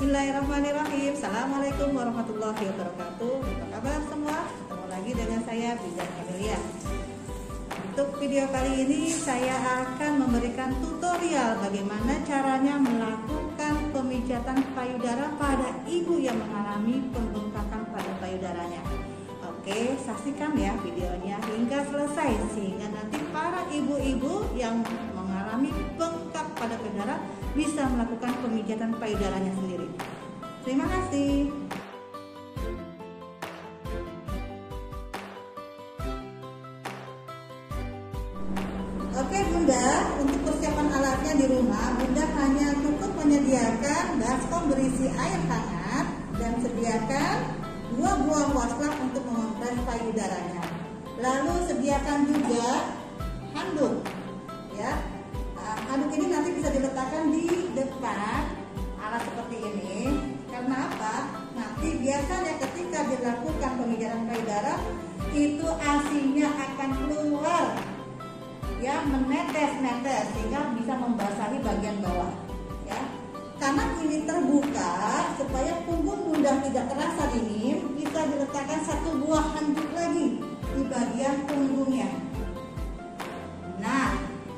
Bismillahirrahmanirrahim. Assalamualaikum warahmatullahi wabarakatuh. Apa kabar semua? Ketemu lagi dengan saya Bidan Amelia. Untuk video kali ini saya akan memberikan tutorial bagaimana caranya melakukan pemijatan payudara pada ibu yang mengalami pembengkakan pada payudaranya. Oke, saksikan ya videonya hingga selesai sehingga nanti para ibu-ibu yang mengalami bengkak pada payudara bisa melakukan pemijatan payudaranya sendiri. Terima kasih. Oke Bunda, untuk persiapan alatnya di rumah, Bunda hanya cukup menyediakan baskom berisi air hangat dan sediakan 2 buah wastafel untuk mengompres payudaranya. Lalu sediakan juga handuk, ya. Handuk ini nanti bisa diletakkan di depan alat seperti ini. Karena apa? Nanti biasanya ketika dilakukan pemijatan payudara itu ASI-nya akan keluar, ya, menetes-netes sehingga bisa membasahi bagian bawah, ya. Karena ini terbuka supaya punggung Bunda tidak terasa dingin, bisa diletakkan 1 buah handuk lagi di bagian punggungnya. Nah,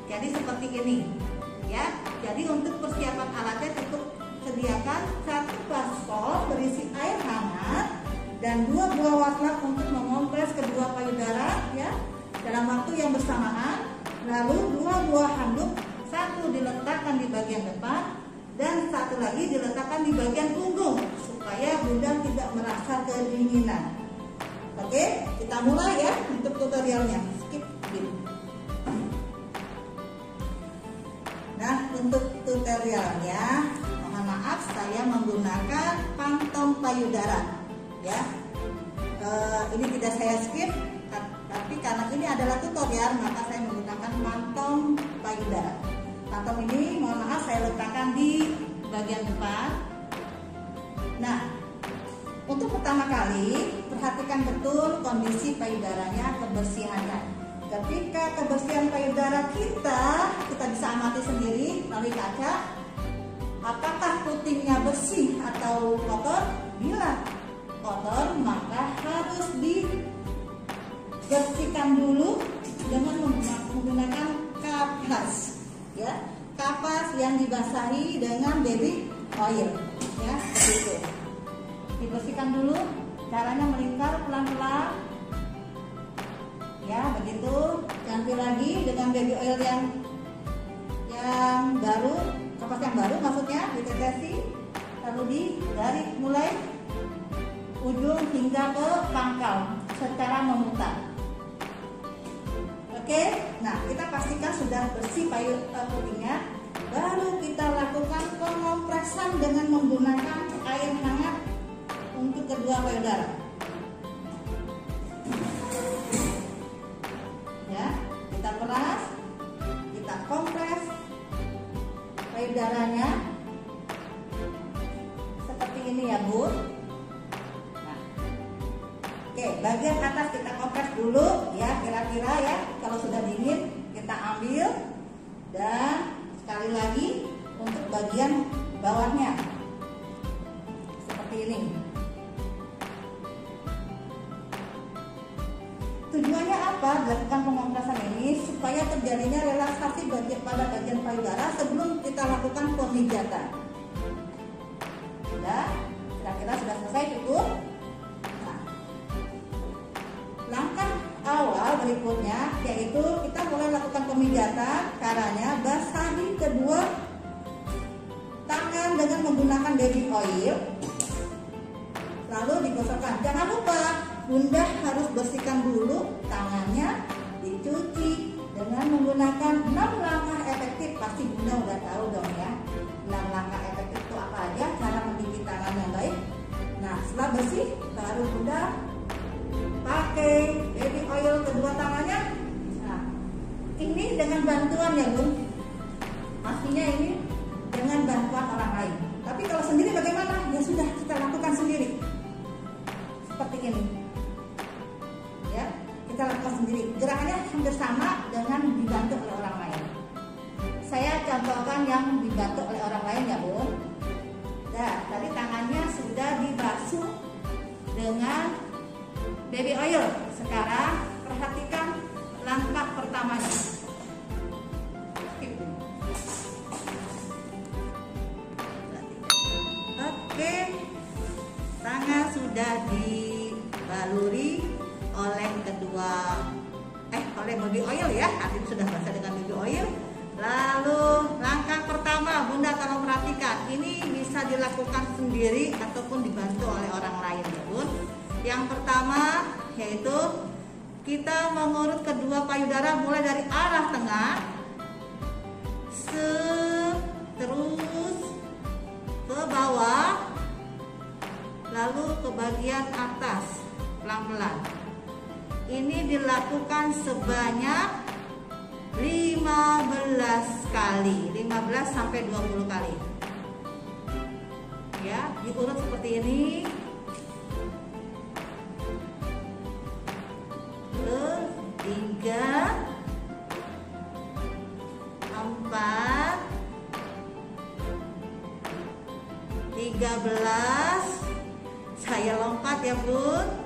jadi seperti ini, ya. Jadi untuk persiapan alatnya cukup sediakan 1 baskom berisi air hangat dan 2 buah wastafel untuk mengompres kedua payudara, ya, dalam waktu yang bersamaan. Lalu 2 buah handuk, 1 diletakkan di bagian depan dan 1 lagi diletakkan di bagian punggung supaya Bunda tidak merasa kedinginan. Oke, kita mulai ya untuk tutorialnya. Skip dulu. Nah, untuk tutorialnya, mohon maaf saya menggunakan pantom payudara, ya. Ini tidak saya skip, tapi karena ini adalah tutorial maka saya menggunakan pantom payudara. Pantom ini mohon maaf saya letakkan di bagian depan. Nah, untuk pertama kali perhatikan betul kondisi payudaranya, kebersihannya. Ketika kebersihan payudara kita bisa amati sendiri melalui kaca, apakah putingnya bersih atau kotor. Bila kotor maka harus dibersihkan dulu dengan menggunakan kapas, ya, kapas yang dibasahi dengan baby oil, ya, seperti itu. Dibersihkan dulu, caranya melingkar pelan-pelan, ya, begitu. Ganti lagi dengan baby oil yang baru, kapas yang baru maksudnya, ditetesi, lalu dari mulai ujung hingga ke pangkal secara memutar. Oke, nah kita pastikan sudah bersih putingnya. Baru kita lakukan pengompresan dengan menggunakan air hangat untuk kedua payudara. Ya, kita peras, kita kompres payudaranya seperti ini ya Bu. Nah, oke, bagian atas kita kompres dulu ya, kira-kira ya. Kalau sudah dingin kita ambil dan sekali lagi untuk bagian bawahnya seperti ini. Tujuannya apa dilakukan pengompresan ini? Supaya terjadinya relaksasi pada bagian payudara sebelum kita lakukan pemijatan. Sudah, kira-kira sudah selesai cukup. Nah, langkah awal berikutnya yaitu kita mulai lakukan pemijatan. Caranya basahi kedua tangan dengan menggunakan baby oil, lalu digosokkan. Jangan lupa Bunda harus bersihkan dulu tangannya, dicuci dengan menggunakan 6 langkah efektif. Pasti Bunda udah tahu dong ya, 6 langkah efektif itu apa aja, cara mencuci tangan yang baik. Nah, setelah bersih baru Bunda pakai baby oil kedua tangannya. Nah, ini dengan bantuan ya Bun, pastinya ini dengan bantuan orang lain. Tapi kalau sendiri bagaimana? Ya sudah, kita lakukan sendiri seperti ini. Ya, kita lakukan sendiri. Gerakannya hampir sama dengan dibantu oleh orang lain. Saya contohkan yang dibantu oleh orang lain ya Bun. Nah, tadi tangannya sudah dibasuh dengan baby oil. Sekarang perhatikan langkah pertamanya. Oke, tangan sudah dibaluri oleh oleh baby oil ya. Artinya sudah basah dengan baby oil. Lalu langkah pertama, Bunda kalau perhatikan, ini bisa dilakukan sendiri ataupun dibantu oleh orang lain ya Bun. Yang pertama yaitu kita mengurut kedua payudara mulai dari arah tengah, terus ke bawah, lalu ke bagian atas pelan-pelan. Ini dilakukan sebanyak 15 kali, 15 sampai 20 kali. Ya, diurut seperti ini. Terus 3, 4, 13. Saya lompat ya Bun.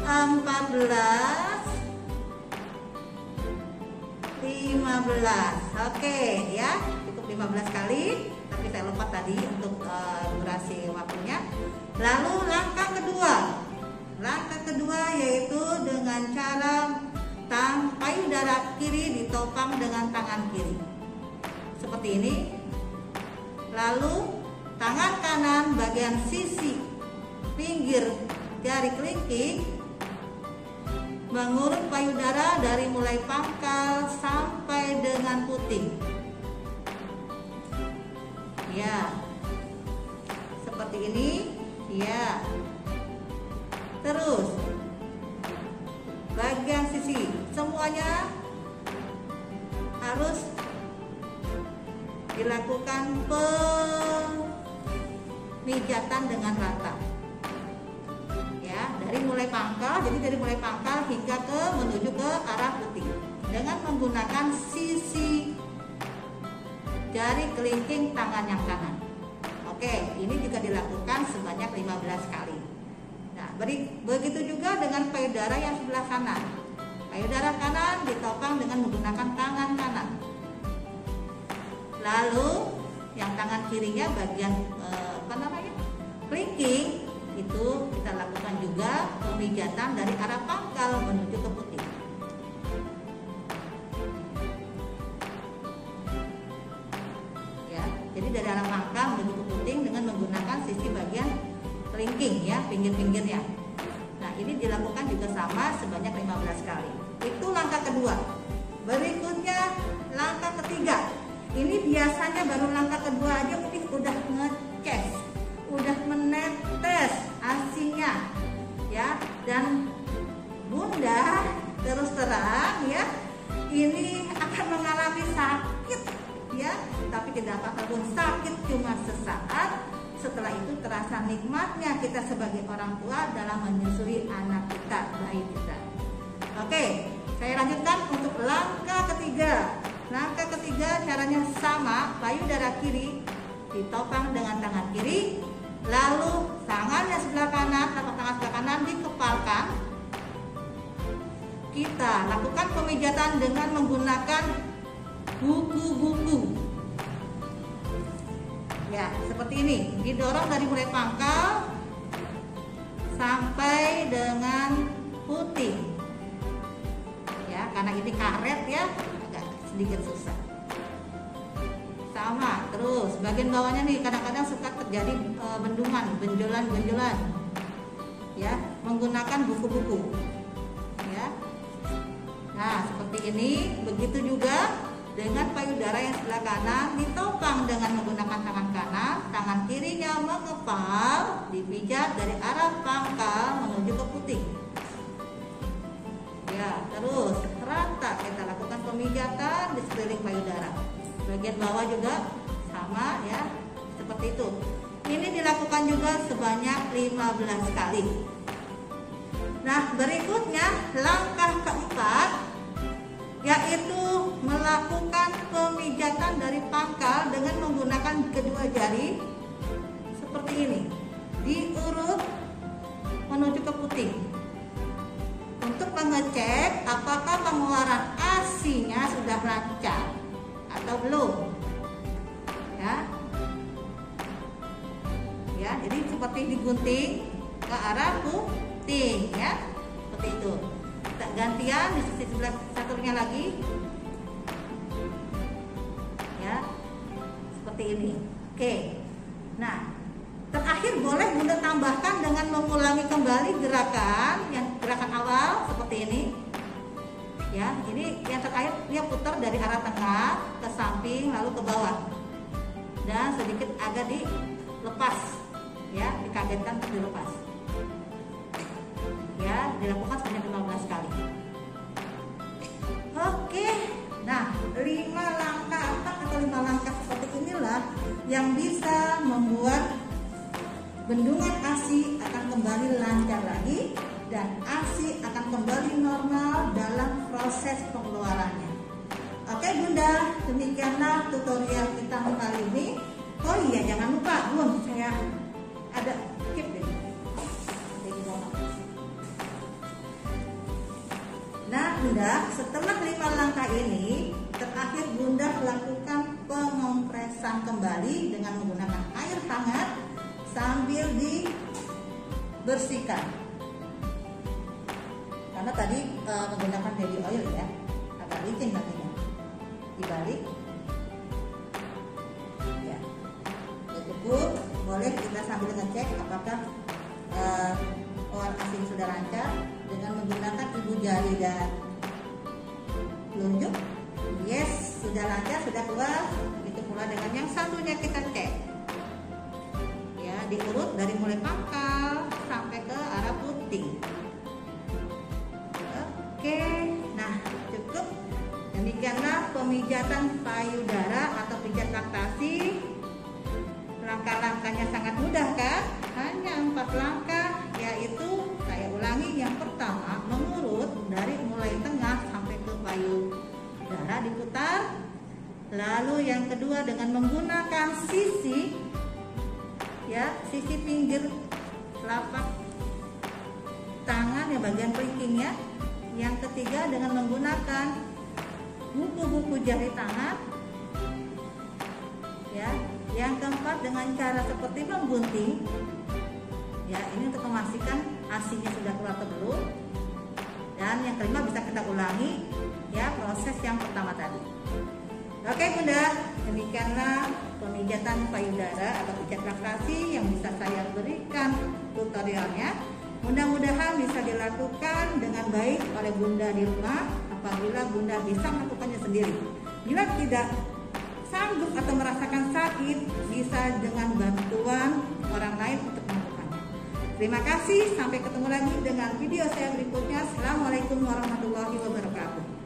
14, 15. Oke ya, cukup 15 kali, tapi saya lompat tadi untuk durasi waktunya. Lalu langkah kedua yaitu dengan cara payudara kiri ditopang dengan tangan kiri seperti ini. Lalu tangan kanan bagian sisi pinggir jari kelingking mengurut payudara dari mulai pangkal sampai dengan puting. Ya, seperti ini. Ya. Terus bagian sisi semuanya harus dilakukan pemijatan dengan rata. Dari mulai pangkal, jadi dari mulai pangkal hingga menuju ke arah puting dengan menggunakan sisi jari kelingking tangan yang kanan. Oke, ini juga dilakukan sebanyak 15 kali. Nah, begitu juga dengan payudara yang sebelah kanan. Payudara kanan ditopang dengan menggunakan tangan kanan. Lalu yang tangan kirinya bagian kelingking itu kita lakukan juga pemijatan dari arah pangkal menuju ke puting. Ya, jadi dari arah pangkal menuju ke puting dengan menggunakan sisi bagian kelingking ya, pinggir-pinggirnya. Nah, ini dilakukan juga sama sebanyak 15 kali. Itu langkah kedua. Berikutnya langkah ketiga. Ini biasanya baru langkah kedua aja udah ngecas, udah menetes asinya ya, dan Bunda terus terang ya, ini akan mengalami sakit ya, tapi tidak apa-apa pun, sakit cuma sesaat. Setelah itu terasa nikmatnya kita sebagai orang tua dalam menyusui anak kita, bayi kita. Oke, saya lanjutkan untuk langkah ketiga. Langkah ketiga caranya sama, payudara kiri ditopang dengan tangan kiri. Lalu tangannya sebelah kanan, telapak tangan sebelah kanan dikepalkan. Kita lakukan pemijatan dengan menggunakan buku-buku. Ya, seperti ini. Didorong dari mulai pangkal sampai dengan puting. Ya, karena ini karet ya, agak sedikit susah. Sama, terus bagian bawahnya nih kadang-kadang suka terjadi bendungan, benjolan, ya, menggunakan buku-buku, ya. Nah, seperti ini. Begitu juga dengan payudara yang sebelah kanan ditopang dengan menggunakan tangan kanan, tangan kirinya mengepal, dipijat dari arah pangkal menuju ke puting. Ya, terus rata kita lakukan pemijatan di sekeliling payudara. Bagian bawah juga sama ya, seperti itu. Ini dilakukan juga sebanyak 15 kali. Nah, berikutnya langkah keempat yaitu melakukan pemijatan dari pangkal dengan menggunakan kedua jari seperti ini, diurut menuju ke puting untuk mengecek apakah pengeluaran ASI-nya sudah lancar atau belum. Ya, jadi seperti digunting ke arah puting, ya, seperti itu. Kita gantian di sisi sebelah satunya lagi, ya, seperti ini. Oke, nah terakhir boleh Bunda tambahkan dengan mengulangi kembali gerakan awal seperti ini, ya. Ini yang terakhir dia putar dari arah tengah ke samping lalu ke bawah dan sedikit agak dilepas, ya, dikagetkan untuk dilepas, ya, dilakukan sebanyak 15 kali. Oke, nah 5 langkah seperti inilah yang bisa membuat bendungan ASI akan kembali lancar lagi dan ASI akan kembali normal dalam proses pengeluarannya. Oke Bunda, demikianlah tutorial kita kali ini. Oh iya, jangan lupa saya ada tip deh. Nah Bunda, setelah 5 langkah ini, terakhir Bunda lakukan pengompresan kembali dengan menggunakan air hangat sambil dibersihkan. Karena tadi menggunakan baby oil, ya, agak licin nantinya. Dibalik, ya, cukup. Boleh kita sambil ngecek apakah pengeluaran ASI sudah lancar dengan menggunakan ibu jari dan telunjuk. Yes, sudah lancar, sudah keluar. Begitu pula dengan yang satunya kita cek, ya, diurut dari mulai pangkal sampai ke arah puting. Oke, nah cukup. Demikianlah pemijatan payudara atau pijat laktasi. Langkah-langkahnya sangat mudah kan? Hanya 4 langkah, yaitu saya ulangi. Yang pertama, mengurut dari mulai tengah sampai ke payudara diputar. Lalu yang kedua dengan menggunakan sisi, ya, sisi pinggir telapak tangan, ya, bagian kelingkingnya. Yang ketiga dengan menggunakan buku-buku jari tangan, ya. Yang keempat dengan cara seperti menggunting, ya, ini untuk memastikan ASI-nya sudah keluar atau belum. Dan yang kelima bisa kita ulangi, ya, proses yang pertama tadi. Oke Bunda, demikianlah pemijatan payudara atau pijat laktasi yang bisa saya berikan tutorialnya. Mudah-mudahan bisa dilakukan dengan baik oleh Bunda di rumah apabila Bunda bisa melakukannya sendiri. Bila tidak sanggup atau merasakan sakit, bisa dengan bantuan orang lain untuk melakukannya. Terima kasih, sampai ketemu lagi dengan video saya berikutnya. Assalamualaikum warahmatullahi wabarakatuh.